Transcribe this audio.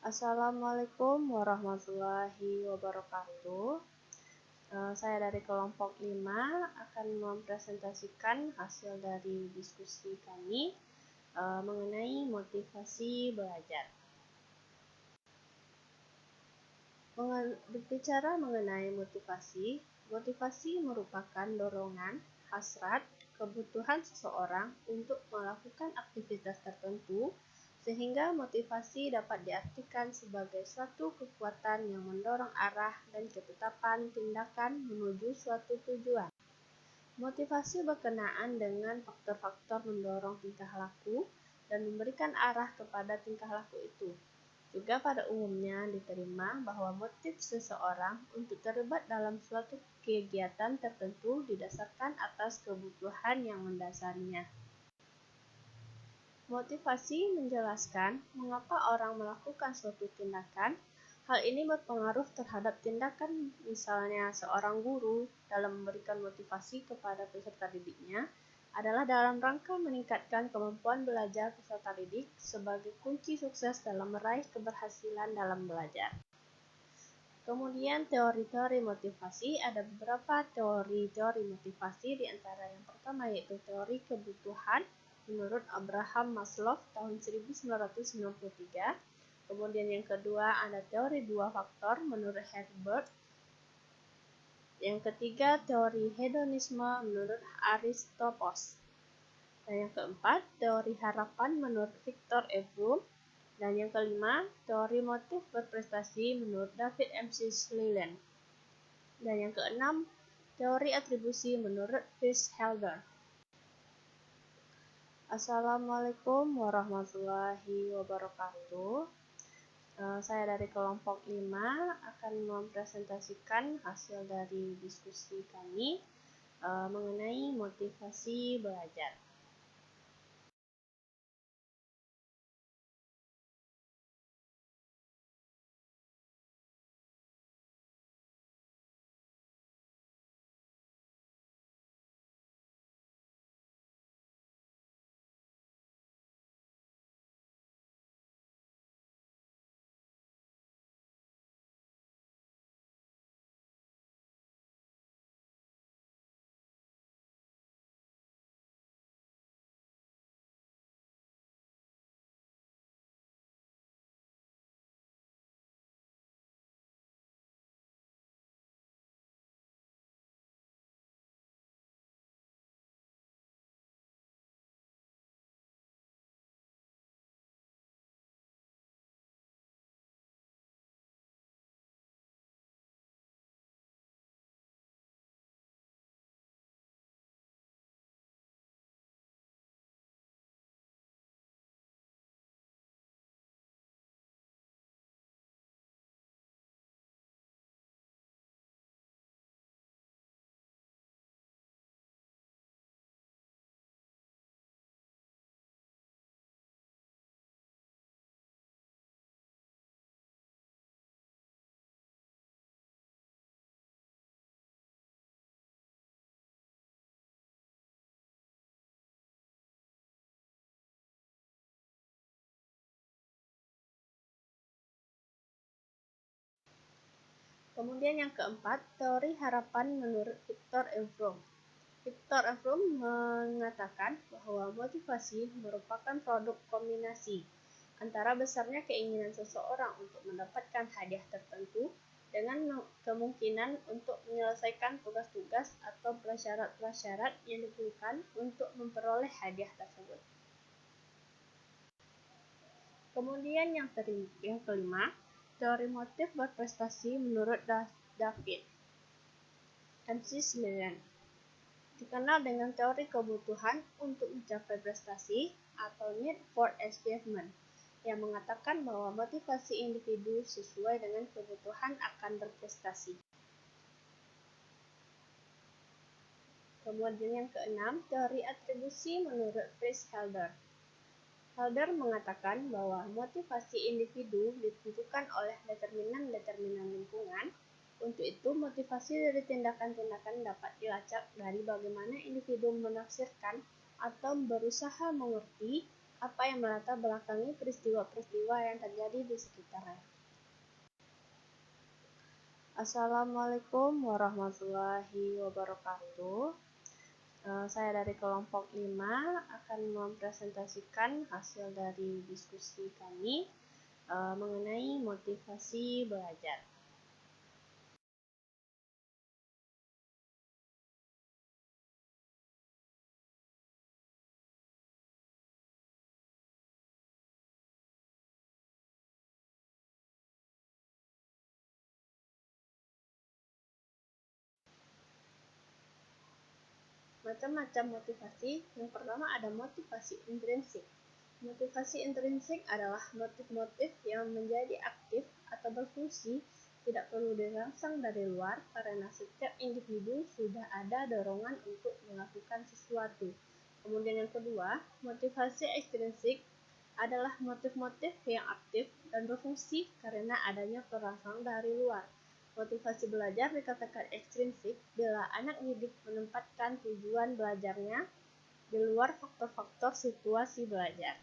Assalamualaikum warahmatullahi wabarakatuh. Saya dari kelompok 5 akan mempresentasikan hasil dari diskusi kami mengenai motivasi belajar. Berbicara mengenai motivasi merupakan dorongan, hasrat, kebutuhan seseorang untuk melakukan aktivitas tertentu, sehingga motivasi dapat diartikan sebagai suatu kekuatan yang mendorong arah dan ketetapan tindakan menuju suatu tujuan. Motivasi berkenaan dengan faktor-faktor mendorong tingkah laku dan memberikan arah kepada tingkah laku itu. Juga pada umumnya diterima bahwa motif seseorang untuk terlibat dalam suatu kegiatan tertentu didasarkan atas kebutuhan yang mendasarinya. Motivasi menjelaskan mengapa orang melakukan suatu tindakan. Hal ini berpengaruh terhadap tindakan, misalnya seorang guru dalam memberikan motivasi kepada peserta didiknya adalah dalam rangka meningkatkan kemampuan belajar peserta didik sebagai kunci sukses dalam meraih keberhasilan dalam belajar. Kemudian teori-teori motivasi, ada beberapa teori-teori motivasi, di antara yang pertama yaitu teori kebutuhan menurut Abraham Maslow tahun 1993. Kemudian yang kedua ada teori dua faktor menurut Herbert. Yang ketiga teori hedonisme menurut Aristoteles. Dan yang keempat teori harapan menurut Viktor Fromm. Dan yang kelima teori motif berprestasi menurut David McClelland. Dan yang keenam teori atribusi menurut Fritz Helder. Assalamualaikum warahmatullahi wabarakatuh. Saya dari kelompok 5 akan mempresentasikan hasil dari diskusi kami mengenai motivasi belajar. Kemudian yang keempat, teori harapan menurut Viktor Fromm. Viktor Fromm mengatakan bahwa motivasi merupakan produk kombinasi antara besarnya keinginan seseorang untuk mendapatkan hadiah tertentu dengan kemungkinan untuk menyelesaikan tugas-tugas atau prasyarat-prasyarat yang diperlukan untuk memperoleh hadiah tersebut. Kemudian yang kelima, teori motif berprestasi menurut David McClelland, dikenal dengan teori kebutuhan untuk mencapai prestasi atau need for achievement, yang mengatakan bahwa motivasi individu sesuai dengan kebutuhan akan berprestasi. Kemudian yang keenam, teori atribusi menurut Fritz Helder. Helder mengatakan bahwa motivasi individu ditentukan oleh determinan-determinan lingkungan. Untuk itu, motivasi dari tindakan-tindakan dapat dilacak dari bagaimana individu menafsirkan atau berusaha mengerti apa yang melatar belakangi peristiwa-peristiwa yang terjadi di sekitarnya. Assalamualaikum warahmatullahi wabarakatuh. Saya dari kelompok 5 akan mempresentasikan hasil dari diskusi kami mengenai motivasi belajar. Macam-macam motivasi. Yang pertama ada motivasi intrinsik. Motivasi intrinsik adalah motif-motif yang menjadi aktif atau berfungsi, tidak perlu dirangsang dari luar karena setiap individu sudah ada dorongan untuk melakukan sesuatu. Kemudian yang kedua, motivasi ekstrinsik adalah motif-motif yang aktif dan berfungsi karena adanya perangsang dari luar. Motivasi belajar dikatakan ekstrinsik bila anak didik menempatkan tujuan belajarnya di luar faktor-faktor situasi belajar.